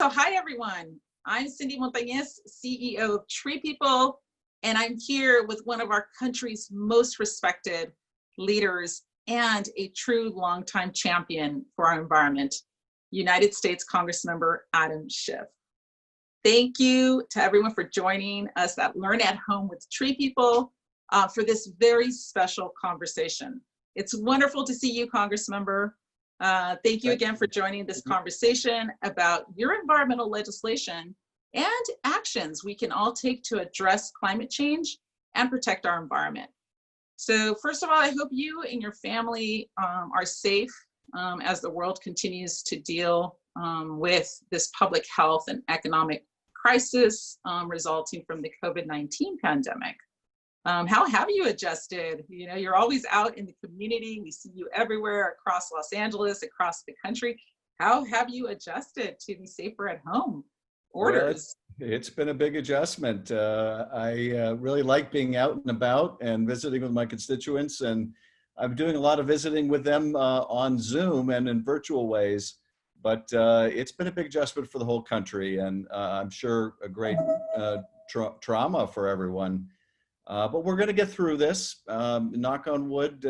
So hi everyone, I'm Cindy Montañez, CEO of TreePeople, and I'm here with one of our country's most respected leaders and a true longtime champion for our environment, United States Congressmember Adam Schiff. Thank you to everyone for joining us at Learn at Home with TreePeople for this very special conversation. It's wonderful to see you, Congressmember. Thank you again for joining this conversation about your environmental legislation and actions we can all take to address climate change and protect our environment. So first of all, I hope you and your family are safe as the world continues to deal with this public health and economic crisis resulting from the COVID-19 pandemic. How have you adjusted? You know, you're always out in the community. We see you everywhere across Los Angeles, across the country. How have you adjusted to be safer at home? Orders. Well, it's been a big adjustment. I really like being out and about and visiting with my constituents, and I'm doing a lot of visiting with them on Zoom and in virtual ways. But it's been a big adjustment for the whole country, and I'm sure a great trauma for everyone. But we're going to get through this. Knock on wood,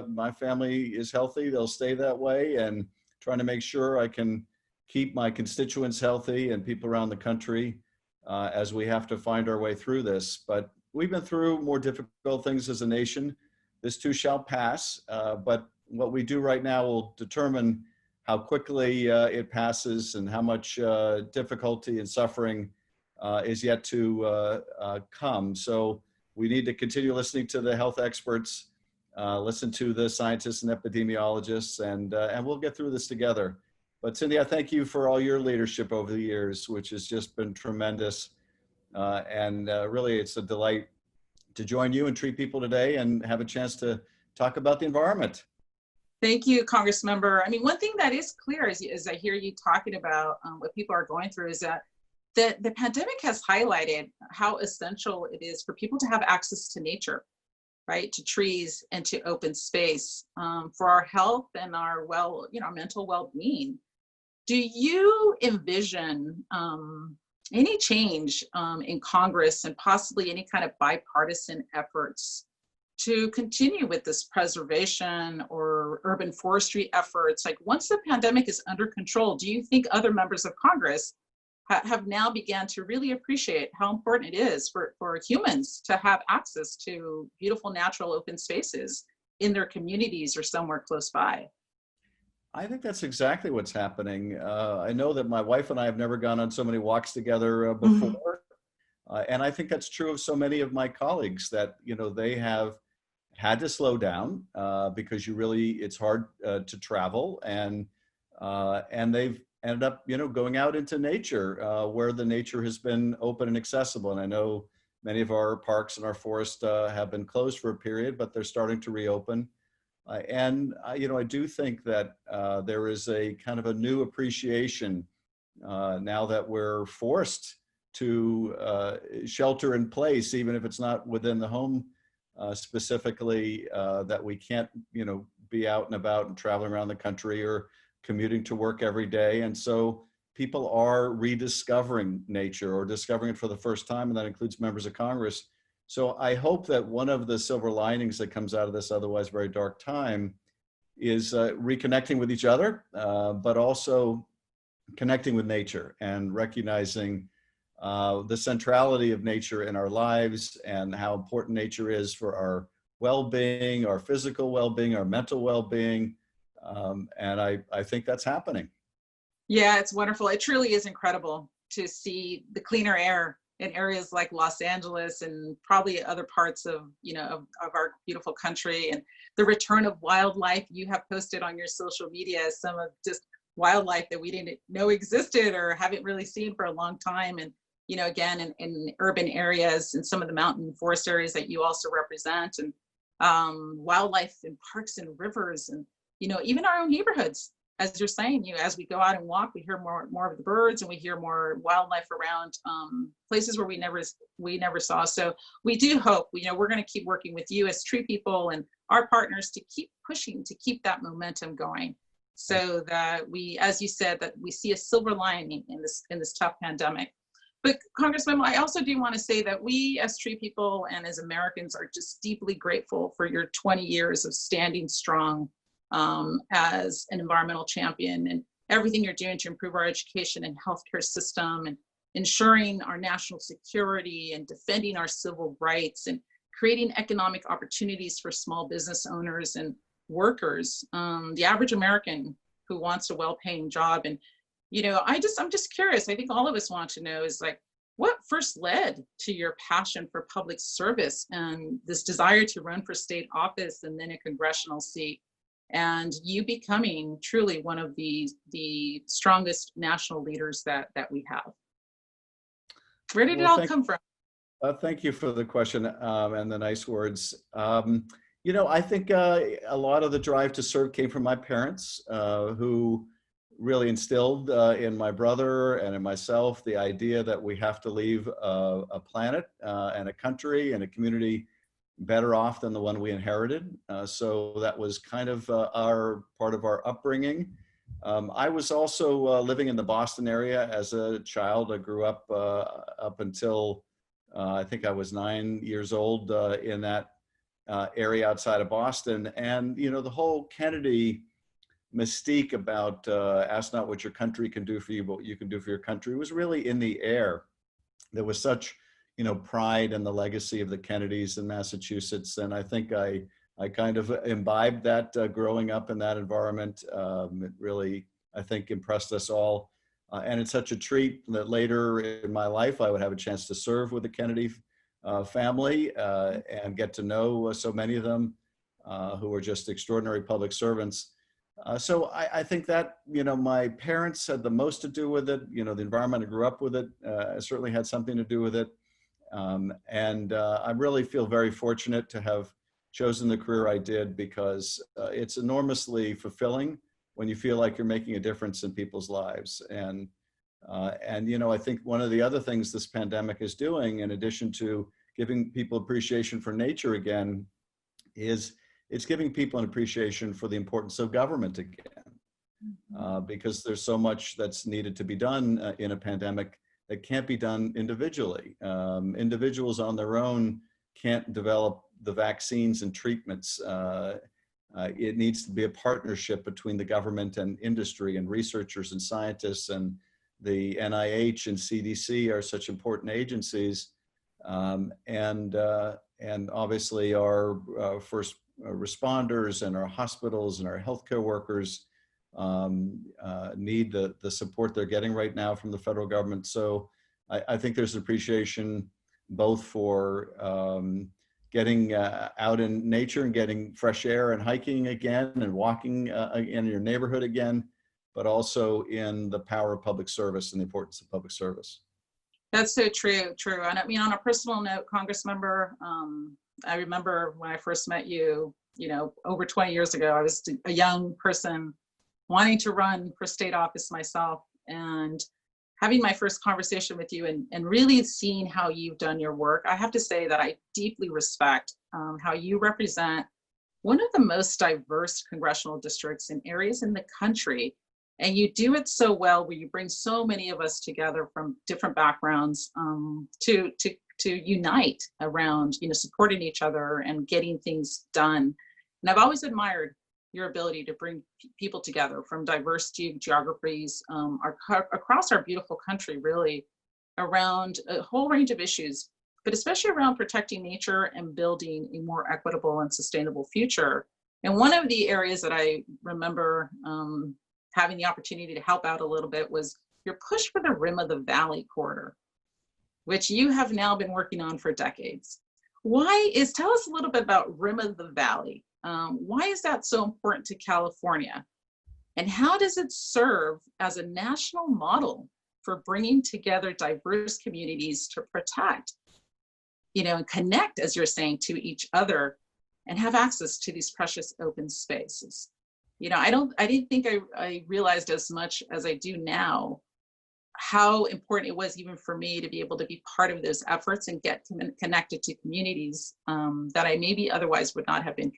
my family is healthy. They'll stay that way, and trying to make sure I can keep my constituents healthy and people around the country as we have to find our way through this. But we've been through more difficult things as a nation. This too shall pass. But what we do right now will determine how quickly it passes and how much difficulty and suffering is yet to come. So we need to continue listening to the health experts, listen to the scientists and epidemiologists, and we'll get through this together. But Cindy, I thank you for all your leadership over the years, which has just been tremendous. And really, it's a delight to join you and TreePeople today and have a chance to talk about the environment. Thank you, Congressmember. I mean, one thing that is clear as I hear you talking about what people are going through is that the pandemic has highlighted how essential it is for people to have access to nature, right? To trees and to open space for our health and our mental well-being. Do you envision any change in Congress and possibly any kind of bipartisan efforts to continue with this preservation or urban forestry efforts? Like, once the pandemic is under control, do you think other members of Congress have now began to really appreciate how important it is for humans to have access to beautiful natural open spaces in their communities or somewhere close by? I think that's exactly what's happening. I know that my wife and I have never gone on so many walks together before. And I think that's true of so many of my colleagues that, you know, they have had to slow down because it's hard to travel, and they've ended up, you know, going out into nature where the nature has been open and accessible. And I know many of our parks and our forests have been closed for a period, but they're starting to reopen. You know, I do think that there is a kind of a new appreciation now that we're forced to shelter in place, even if it's not within the home specifically, that we can't, you know, be out and about and traveling around the country or commuting to work every day. And so people are rediscovering nature or discovering it for the first time, and that includes members of Congress. So I hope that one of the silver linings that comes out of this otherwise very dark time is reconnecting with each other, but also connecting with nature and recognizing the centrality of nature in our lives and how important nature is for our well-being, our physical well-being, our mental well-being. And I think that's happening. Yeah, it's wonderful. It truly is incredible to see the cleaner air in areas like Los Angeles and probably other parts of, of our beautiful country, and the return of wildlife. You have posted on your social media some of just wildlife that we didn't know existed or haven't really seen for a long time. And, again, in urban areas and some of the mountain forest areas that you also represent, and wildlife in parks and rivers, and, even our own neighborhoods. As you're saying, as we go out and walk, we hear more of the birds, and we hear more wildlife around places where we never saw. So we do hope, we're going to keep working with you as TreePeople and our partners to keep pushing, to keep that momentum going. so that we, as you said, that we see a silver lining in this tough pandemic. But Congressman, I also do want to say that we as Tree People and as Americans are just deeply grateful for your 20 years of standing strong as an environmental champion, and everything you're doing to improve our education and healthcare system, and ensuring our national security, and defending our civil rights, and creating economic opportunities for small business owners and workers, the average American who wants a well-paying job. And I'm just curious. I think all of us want to know is like, what first led to your passion for public service and this desire to run for state office and then a congressional seat, and you becoming truly one of the strongest national leaders that we have? Where did it all come from? Thank you for the question and the nice words. I think a lot of the drive to serve came from my parents, who really instilled in my brother and in myself the idea that we have to leave a planet and a country and a community better off than the one we inherited. So that was kind of part of our upbringing. I was also living in the Boston area as a child. I grew up until I think I was 9 years old in that area outside of Boston. And, the whole Kennedy mystique about ask not what your country can do for you, but what you can do for your country was really in the air. There was such, pride in the legacy of the Kennedys in Massachusetts. And I think I kind of imbibed that growing up in that environment. It really, I think, impressed us all. And it's such a treat that later in my life, I would have a chance to serve with the Kennedy family and get to know so many of them who were just extraordinary public servants. So I think that, my parents had the most to do with it. The environment I grew up with it certainly had something to do with it. And I really feel very fortunate to have chosen the career I did, because it's enormously fulfilling when you feel like you're making a difference in people's lives. And I think one of the other things this pandemic is doing, in addition to giving people appreciation for nature again, is it's giving people an appreciation for the importance of government again, because there's so much that's needed to be done in a pandemic that can't be done individually. Individuals on their own can't develop the vaccines and treatments. It needs to be a partnership between the government and industry and researchers and scientists, and the NIH and CDC are such important agencies. And obviously our first responders and our hospitals and our healthcare workers need the support they're getting right now from the federal government. So I think there's appreciation both for getting out in nature and getting fresh air and hiking again and walking in your neighborhood again, but also in the power of public service and the importance of public service. That's so true. And I mean, on a personal note, Congressmember, I remember when I first met you, over 20 years ago, I was a young person wanting to run for state office myself, and having my first conversation with you and really seeing how you've done your work. I have to say that I deeply respect how you represent one of the most diverse congressional districts in areas in the country. And you do it so well, where you bring so many of us together from different backgrounds to unite around, supporting each other and getting things done. And I've always admired your ability to bring people together from diverse geographies across our beautiful country, really, around a whole range of issues, but especially around protecting nature and building a more equitable and sustainable future. And one of the areas that I remember having the opportunity to help out a little bit was your push for the Rim of the Valley corridor, which you have now been working on for decades. Tell us a little bit about Rim of the Valley. Why is that so important to California? And how does it serve as a national model for bringing together diverse communities to protect, and connect, as you're saying, to each other and have access to these precious open spaces? I didn't think I realized as much as I do now how important it was even for me to be able to be part of those efforts and get connected to communities that I maybe otherwise would not have been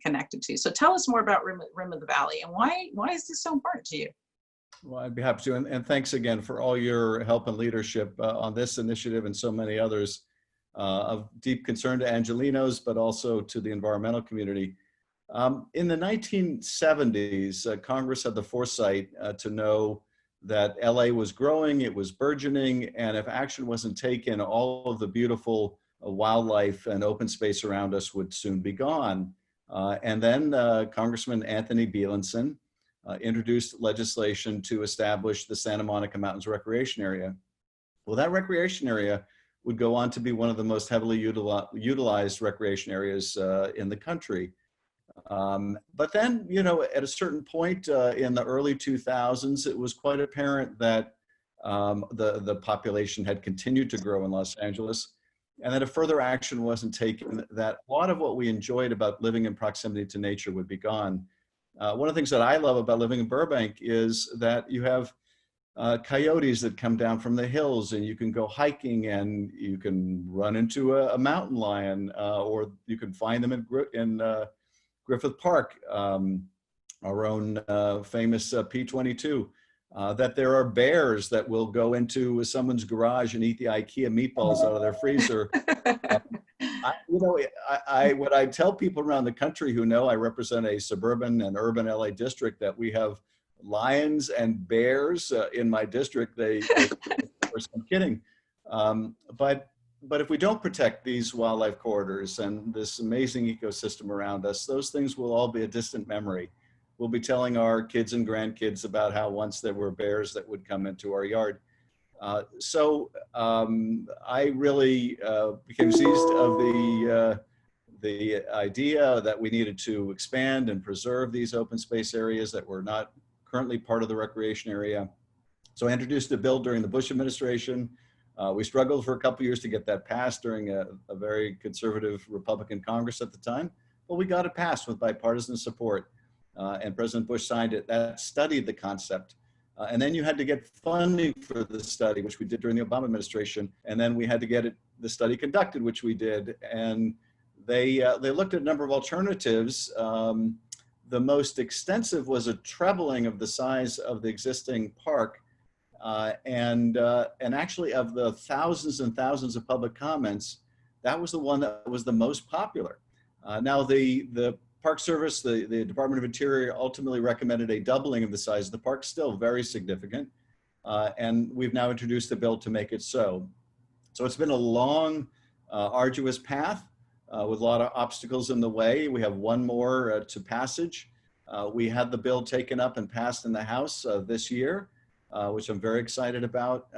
connected to. So tell us more about Rim of the Valley, and why is this so important to you? Well, I'd be happy to. And thanks again for all your help and leadership on this initiative and so many others of deep concern to Angelenos, but also to the environmental community. In the 1970s, Congress had the foresight to know that LA was growing, it was burgeoning, and if action wasn't taken, all of the beautiful wildlife and open space around us would soon be gone. And then Congressman Anthony Bielenson introduced legislation to establish the Santa Monica Mountains Recreation Area. Well, that recreation area would go on to be one of the most heavily utilized recreation areas in the country. But then, at a certain point in the early 2000s, it was quite apparent that the population had continued to grow in Los Angeles, and that if further action wasn't taken, that a lot of what we enjoyed about living in proximity to nature would be gone. One of the things that I love about living in Burbank is that you have coyotes that come down from the hills, and you can go hiking, and you can run into a mountain lion, or you can find them in Griffith Park, our own famous P22, that there are bears that will go into someone's garage and eat the IKEA meatballs out of their freezer. What I tell people around the country who know I represent a suburban and urban LA district, that we have lions and bears in my district, they I'm kidding. But if we don't protect these wildlife corridors and this amazing ecosystem around us, those things will all be a distant memory. We'll be telling our kids and grandkids about how once there were bears that would come into our yard. So I really became seized of the idea that we needed to expand and preserve these open space areas that were not currently part of the recreation area. So I introduced a bill during the Bush administration. We struggled for a couple years to get that passed during a very conservative Republican Congress at the time, but we got it passed with bipartisan support, and President Bush signed it. That studied the concept. And then you had to get funding for the study, which we did during the Obama administration. And then we had to get the study conducted, which we did. And they looked at a number of alternatives. The most extensive was a trebling of the size of the existing park. And actually, of the thousands and thousands of public comments, that was the one that was the most popular. Now, the Park Service, the Department of Interior, ultimately recommended a doubling of the size of the park, still very significant. And we've now introduced a bill to make it so. So it's been a long, arduous path with a lot of obstacles in the way. We have one more to passage. We had the bill taken up and passed in the House this year, which I'm very excited about.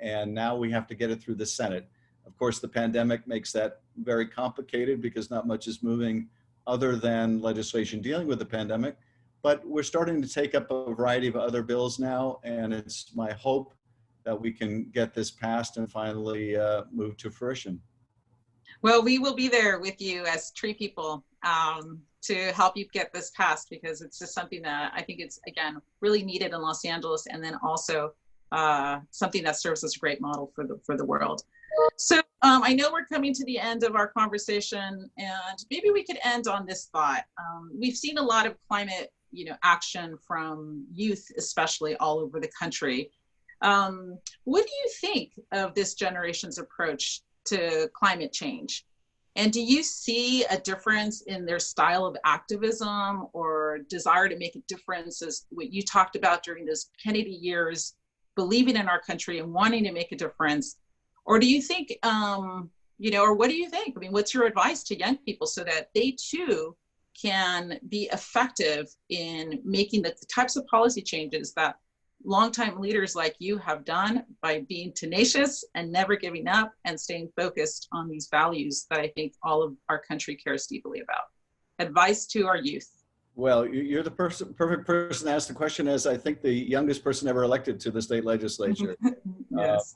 And now we have to get it through the Senate. Of course, the pandemic makes that very complicated because not much is moving other than legislation dealing with the pandemic. But we're starting to take up a variety of other bills now, and it's my hope that we can get this passed and finally move to fruition. Well, we will be there with you as Tree People to help you get this passed, because it's just something that I think it's, again, really needed in Los Angeles, and then also something that serves as a great model for the world. So I know we're coming to the end of our conversation, and maybe we could end on this thought. We've seen a lot of climate, action from youth, especially all over the country. What do you think of this generation's approach to climate change? And do you see a difference in their style of activism or desire to make a difference, as what you talked about during those Kennedy years, believing in our country and wanting to make a difference? Or do you think, or what do you think? I mean, what's your advice to young people so that they too can be effective in making the types of policy changes that longtime leaders like you have done by being tenacious and never giving up and staying focused on these values that I think all of our country cares deeply about? Advice to our youth. Well, you're the perfect person to ask the question, as I think the youngest person ever elected to the state legislature. Yes.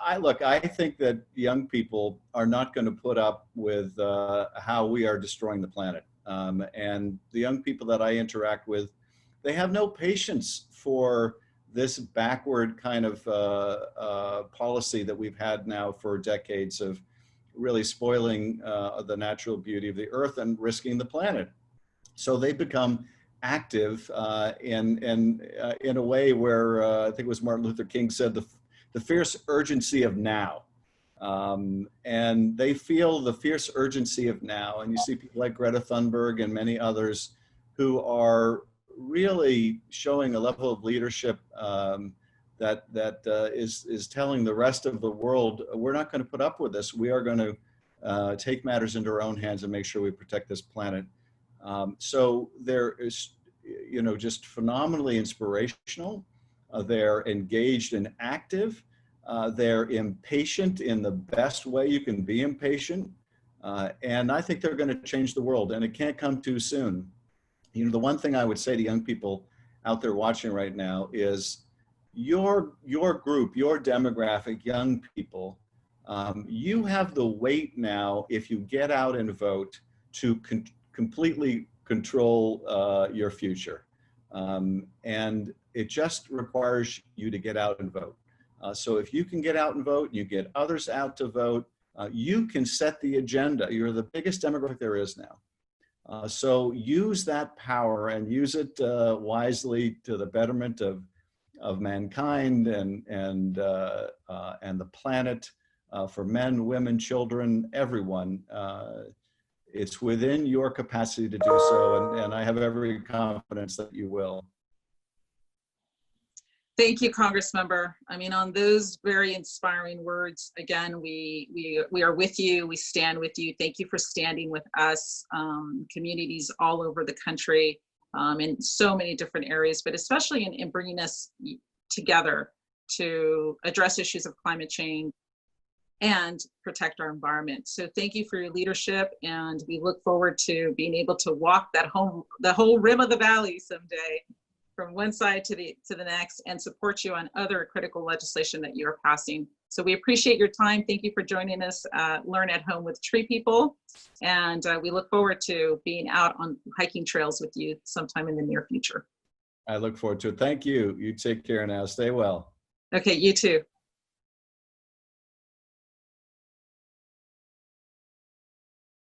I think that young people are not going to put up with how we are destroying the planet. And the young people that I interact with, they have no patience for this backward kind of policy that we've had now for decades of really spoiling the natural beauty of the earth and risking the planet. So they become active in a way where I think it was Martin Luther King said the fierce urgency of now. And they feel the fierce urgency of now. And you see people like Greta Thunberg and many others who are really showing a level of leadership that is telling the rest of the world, we're not going to put up with this. We are going to take matters into our own hands and make sure we protect this planet. So there is, you know, just phenomenally inspirational. They're engaged and active. They're impatient in the best way you can be impatient. And I think they're going to change the world, and it can't come too soon. You know, the one thing I would say to young people out there watching right now is your group, your demographic, young people, you have the weight now, if you get out and vote, to completely control your future. And it just requires you to get out and vote. So if you can get out and vote, you get others out to vote, you can set the agenda. You're the biggest demographic there is now. So use that power and use it wisely to the betterment of mankind and the planet, for men, women, children, everyone. It's within your capacity to do so, and I have every confidence that you will. Thank you, Congressmember. I mean, on those very inspiring words, again, we are with you. We stand with you. Thank you for standing with us, communities all over the country, in so many different areas, but especially in bringing us together to address issues of climate change and protect our environment. So thank you for your leadership, and we look forward to being able to walk the whole rim of the valley someday, from one side to the next, and support you on other critical legislation that you're passing. So we appreciate your time. Thank you for joining us, Learn at Home with Tree People. And we look forward to being out on hiking trails with you sometime in the near future. I look forward to it. Thank you. You take care now. Stay well. Okay, you too.